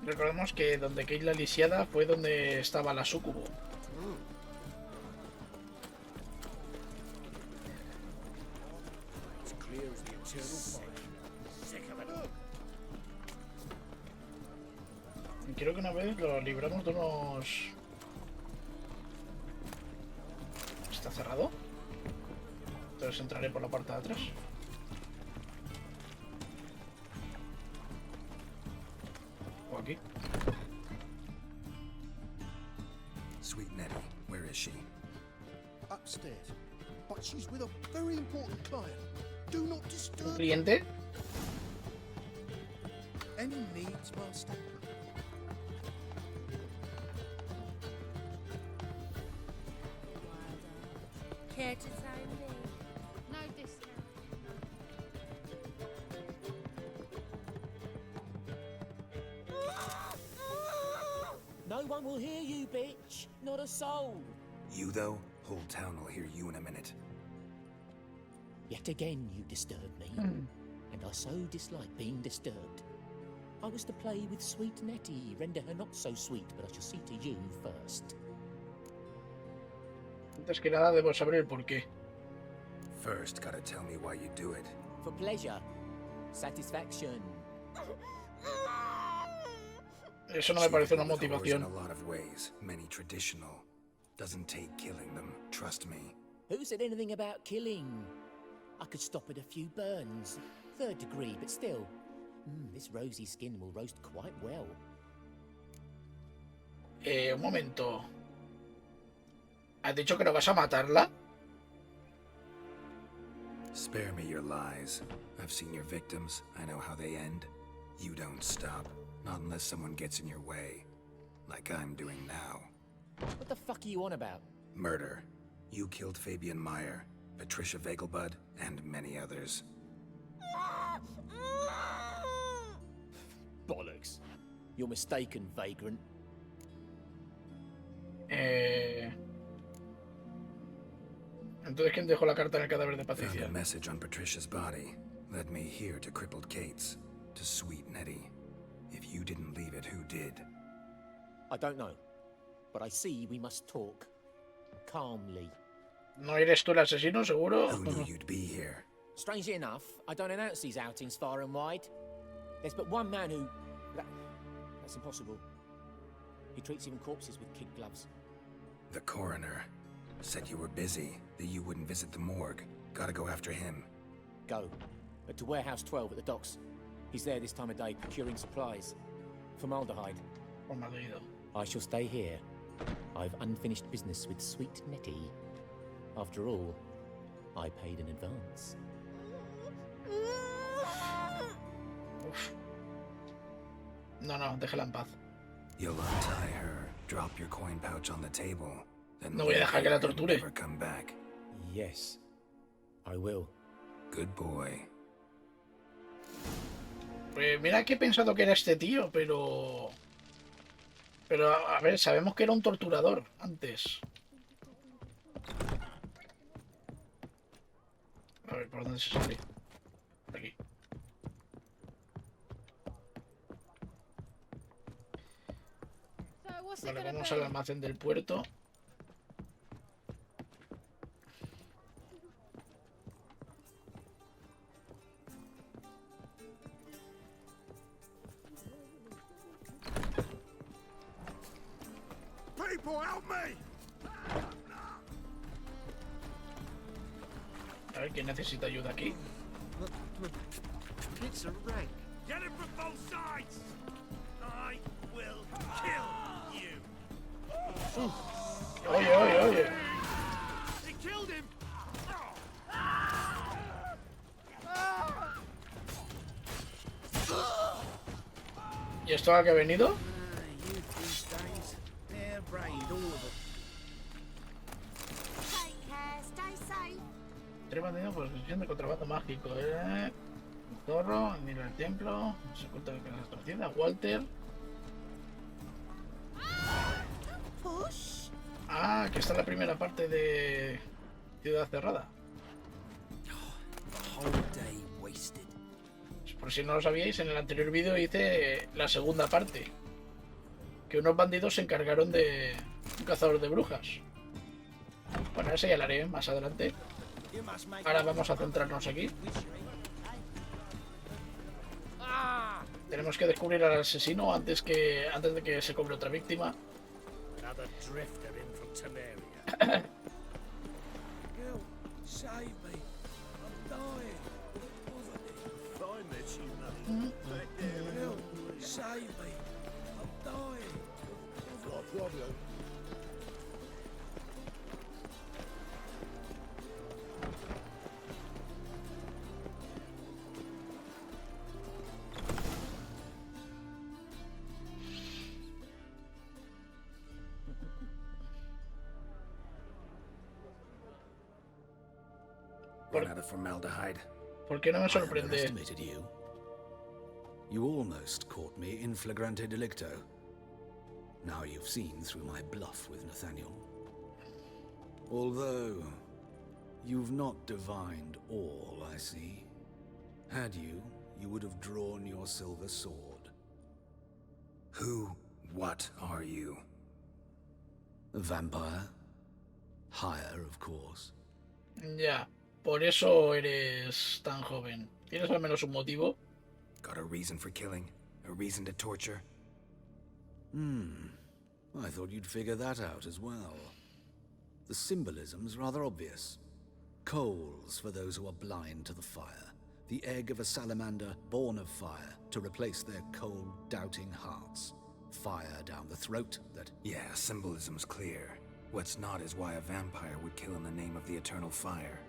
Recordemos que donde Kate la lisiada fue donde estaba la súcubo. Y creo que una vez lo libramos de unos... ¿Está cerrado? Entonces entraré por la parte de atrás. O aquí. Sweet Nettie, where is she? Upstairs. But she's with a very important client. Do not disturb. ¿Un cliente? Any needs, master? Care to sign me? No discount. No one will hear you, bitch. Not a soul. You, though? Whole town will hear you in a minute. Yet again you disturb me. And I so dislike being disturbed. I was to play with sweet Nettie, render her not so sweet, but I shall see to you first. Antes que nada debo saber el porqué. First, gotta tell me why you do it. For pleasure. Satisfaction. Eso no me parece una motivación. In a lot of ways, many traditional. Doesn't take killing them, trust me. Who said anything about killing? I could stop at a few burns. 3rd degree, but still. This rosy skin will roast quite well. Un momento. ¿Has dicho que no vas a matarla? Spare me your lies. I've seen your victims. I know how they end. You don't stop. Not unless someone gets in your way. Like I'm doing now. What the fuck are you on about? Murder. You killed Fabian Meyer, Patricia Vegelbud, and many others. Bollocks. You're mistaken, vagrant. Entonces, ¿quién dejó la carta en el cadáver de Found Patricia? a message on Patricia's body. Led me here to crippled Kate's. To sweet Nettie. If you didn't leave it, who did? I don't know. But I see we must talk. Calmly. ¿No eres tú el asesino, seguro? Who knew you'd be here? Strangely enough, I don't announce these outings far and wide. There's but one man who... That's impossible. He treats even corpses with kid gloves. The coroner. Said you were busy, that you wouldn't visit the morgue. Gotta go after him. Go. But to Warehouse 12 at the docks. He's there this time of day, procuring supplies. Formaldehyde. Formaldehyde. I shall stay here. I've unfinished business with sweet Nettie. After all, I paid in advance. Uf. No, déjala en paz. You'll untie her, drop your coin pouch on the table, then no voy a dejar que la torture. Never come back. Yes, I will. Good boy. Pues mira que he pensado que era este tío, pero... Pero, a ver, sabemos que era un torturador antes. A ver, ¿por dónde se sale? Por aquí. Vale, vamos al almacén del puerto. People, help me! A ver, ¿quién necesita ayuda aquí? It's a wreck. Get it from both sides! I will kill you! Oye. They killed him! ¿Y esto a qué ha venido? Tres bandidos por posesión de contrabando mágico, Zorro, mira el templo, se oculta que las torcidas, Walter. Ah, que está en la primera parte de Ciudad Cerrada. Por si no lo sabíais, en el anterior vídeo hice la segunda parte. Que unos bandidos se encargaron de un cazador de brujas. Bueno, ese ya lo haré más adelante. Ahora vamos a centrarnos aquí. Tenemos que descubrir al asesino antes de que se cobre otra víctima. ¿Por qué no me sorprende? You almost caught me in flagrante delicto. Now you've seen through my bluff with Nathaniel. Although you've not divined all, I see. Had you, you would have drawn your silver sword. What are you? A vampire. Higher, of course. Ya, por eso eres tan joven. ¿Tienes al menos un motivo? Got a reason for killing? A reason to torture? I thought you'd figure that out as well. The symbolism's rather obvious. Coals for those who are blind to the fire. The egg of a salamander born of fire to replace their cold, doubting hearts. Fire down the throat that... Yeah, symbolism's clear. What's not is why a vampire would kill in the name of the eternal fire.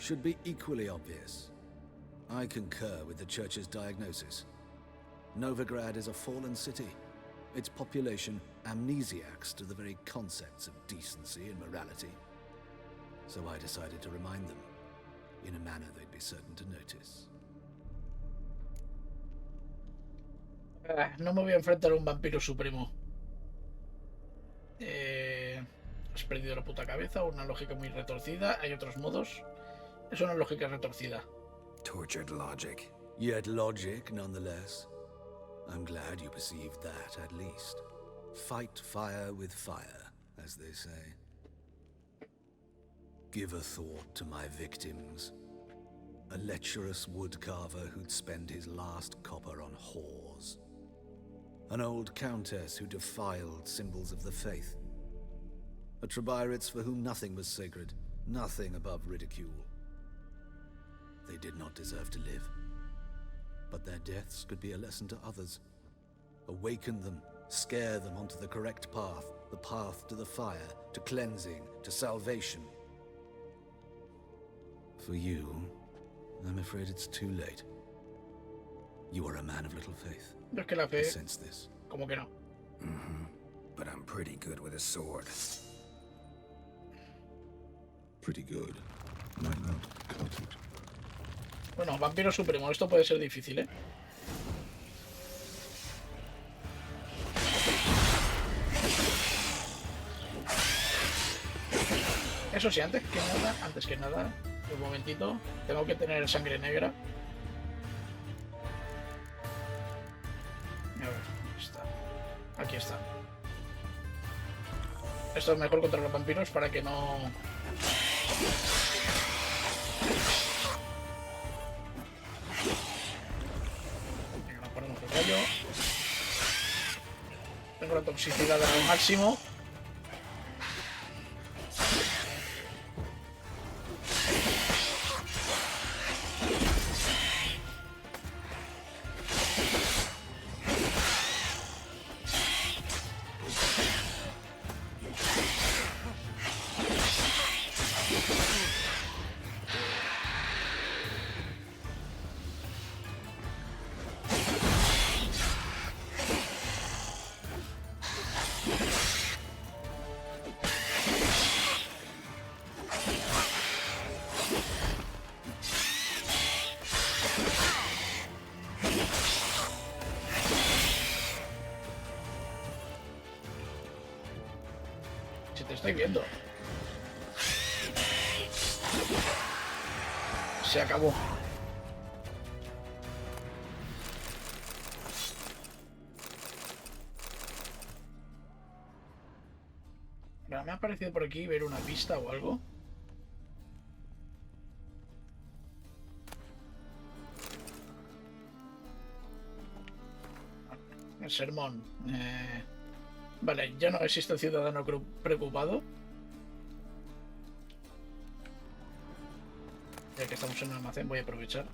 should be equally obvious. I concur with the Church's diagnosis. Novigrad is a fallen city. Its population amnesiacs to the very concepts of decency and morality. So I decided to remind them, in a manner they'd be certain to notice. No me voy a enfrentar a un vampiro supremo. Has perdido la puta cabeza, una lógica muy retorcida. Hay otros modos. Es una lógica retorcida. Tortured logic. Yet logic, nonetheless. I'm glad you perceived that, at least. Fight fire with fire, as they say. Give a thought to my victims. A lecherous woodcarver who'd spend his last copper on whores. An old countess who defiled symbols of the faith. A Trebirates for whom nothing was sacred, nothing above ridicule. They did not deserve to live. But their deaths could be a lesson to others. Awaken them, scare them onto the correct path, the path to the fire, to cleansing, to salvation. For you, I'm afraid it's too late. You are a man of little faith. Es que la fe... I sense this. Como que no. But I'm pretty good with a sword. Pretty good. Might not cut it. Bueno, vampiro supremo, esto puede ser difícil, ¿eh? Eso sí, antes que nada, un momentito, tengo que tener sangre negra. A ver, ¿dónde está? Aquí está. Esto es mejor contra los vampiros para que no... Venga, nos ponemos el rayo. Tengo la toxicidad al máximo. Estoy viendo. Se acabó. Me ha parecido por aquí ver una pista o algo. El sermón. Vale, ya no existe el ciudadano preocupado. Ya que estamos en un almacén, voy a aprovechar.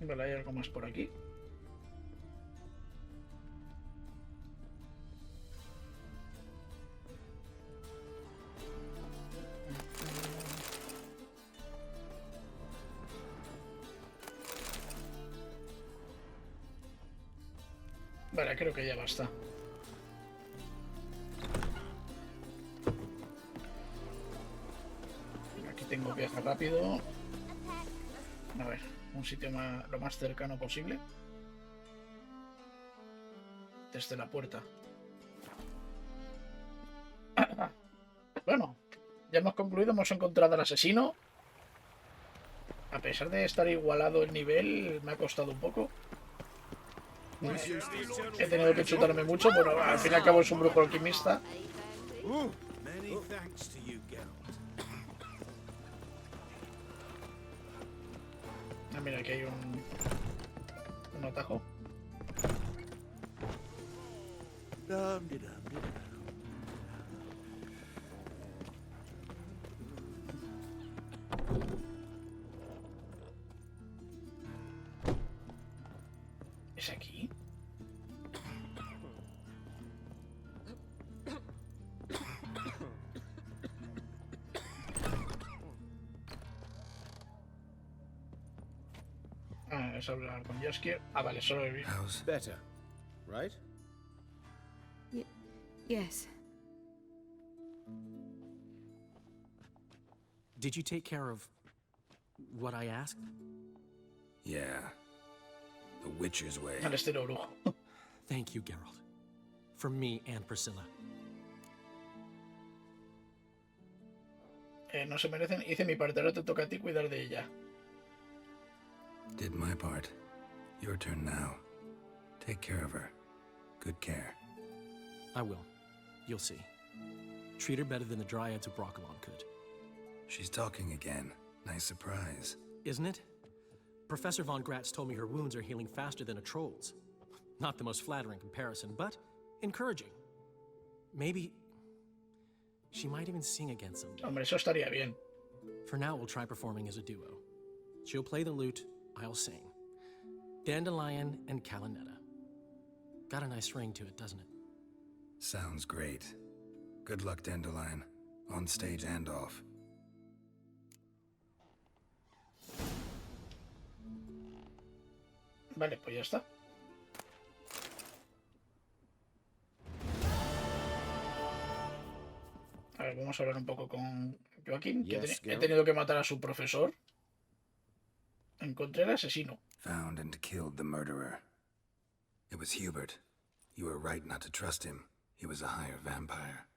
Vale, hay algo más por aquí. Vale, creo que ya basta. Aquí tengo viaje rápido. A ver, un sitio lo más cercano posible. Desde la puerta. Bueno, ya hemos concluido, hemos encontrado al asesino. A pesar de estar igualado el nivel, me ha costado un poco. He tenido que chutarme mucho, pero al fin y al cabo es un brujo alquimista. Ah, mira, aquí hay un atajo. ¿Es aquí? Ah, es hablar con Jaskier. Ah, vale, solo he Better, right? Yes. Did you take care of what I asked? Yeah. The Witcher's way. Al estilo brujo. Thank you, Geralt. From me and Priscilla. No se merecen. Hice mi parte, ahora te toca a ti cuidar de ella. Did my part. Your turn now. Take care of her. Good care. I will. You'll see. Treat her better than the Dryads of Broccolon could. She's talking again. Nice surprise. Isn't it? Professor Von Gratz told me her wounds are healing faster than a troll's. Not the most flattering comparison, but encouraging. Maybe she might even sing again someday. Hombre, eso estaría bien. For now, we'll try performing as a duo. She'll play the lute, I'll sing. Dandelion and Calinetta. Got a nice ring to it, doesn't it? Sounds great. Good luck, Dandelion. On stage and off. Vale, pues ya está. A ver, vamos a hablar un poco con Joaquín, que he tenido que matar a su profesor. Encontré al asesino. Found and killed the murderer. It was Hubert. You were right not to trust him. He was a higher vampire.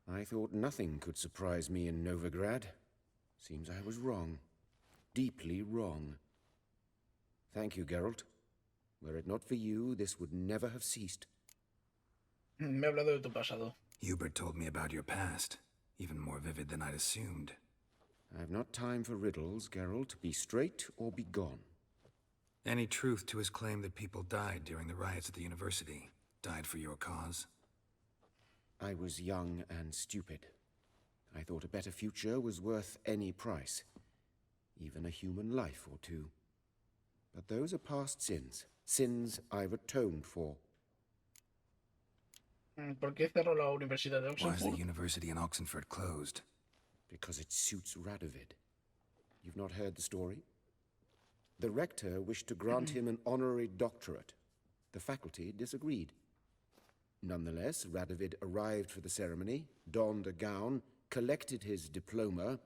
I thought nothing could surprise me in Novigrad. Seems I was wrong. Deeply wrong. Thank you, Geralt. Were it not for you, this would never have ceased. Me ha hablado de tu pasado. Hubert told me about your past, even more vivid than I'd assumed. I've not time for riddles, Geralt. Be straight or be gone. Any truth to his claim that people died during the riots at the university? Died for your cause? I was young and stupid. I thought a better future was worth any price. Even a human life or two. But those are past sins. Sins I've atoned for. ¿Por qué cerró la Universidad de Why is the Oxford? university in Oxenford closed? Because it suits Radovid. You've not heard the story? The rector wished to grant him an honorary doctorate. The faculty disagreed. Nonetheless, Radovid arrived for the ceremony, donned a gown, collected his diploma,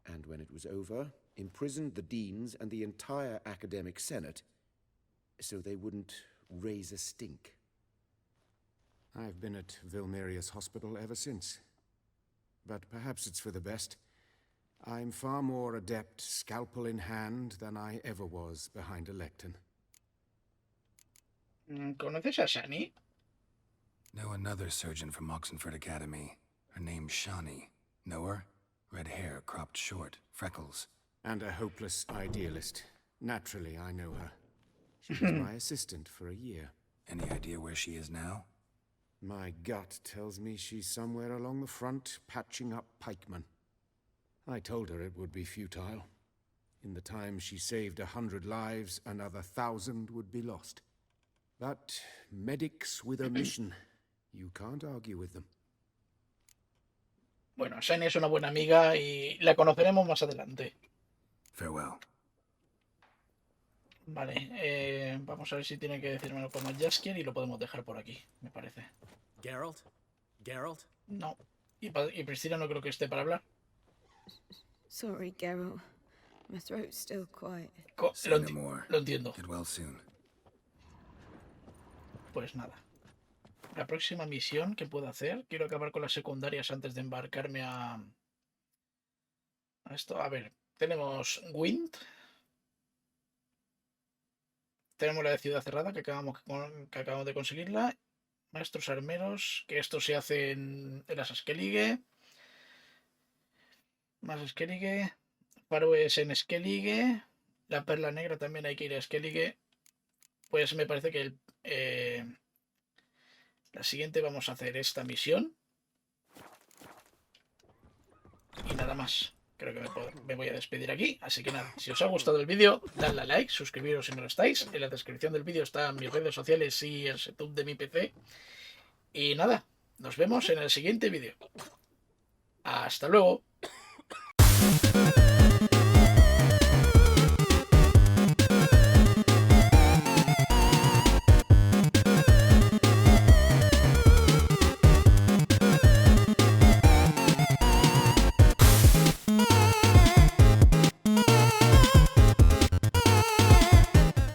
and when it was over, imprisoned the deans and the entire academic senate so they wouldn't raise a stink. I've been at Vilmerius Hospital ever since. But perhaps it's for the best. I'm far more adept, scalpel in hand, than I ever was behind a lectern. ¿Conoces a Shani? Know another surgeon from Oxenford Academy. Her name's Shani. Know her? Red hair, cropped short, freckles. And a hopeless idealist. Naturally, I know her. She was my assistant for a year. Any idea where she is now? My gut tells me she's somewhere along the front, patching up pikemen. I told her it would be futile. In the time she saved 100 lives, another 1,000 would be lost. But medics with a mission, you can't argue with them. Bueno, Shani es una buena amiga y la conoceremos más adelante. Farewell. Vale, vamos a ver si tiene que decirme algo más Jaskier y lo podemos dejar por aquí, me parece. Geralt? Geralt? No. Y Priscilla no creo que esté para hablar. Sorry, Geralt. My throat's still quiet. Lo entiendo. Get well soon. Pues nada. La próxima misión que puedo hacer, quiero acabar con las secundarias antes de embarcarme a esto. A ver, Tenemos Wind. Tenemos la de Ciudad Cerrada, que acabamos de conseguirla. Maestros armeros, que esto se hace en las Skellige. Más Skellige. Faroes en Skellige. La perla negra también hay que ir a Skellige. Pues me parece que la siguiente vamos a hacer esta misión. Y nada más. Creo que me voy a despedir aquí. Así que nada, si os ha gustado el vídeo, dadle a like, suscribiros si no lo estáis. En la descripción del vídeo están mis redes sociales y el setup de mi PC. Y nada, nos vemos en el siguiente vídeo. Hasta luego.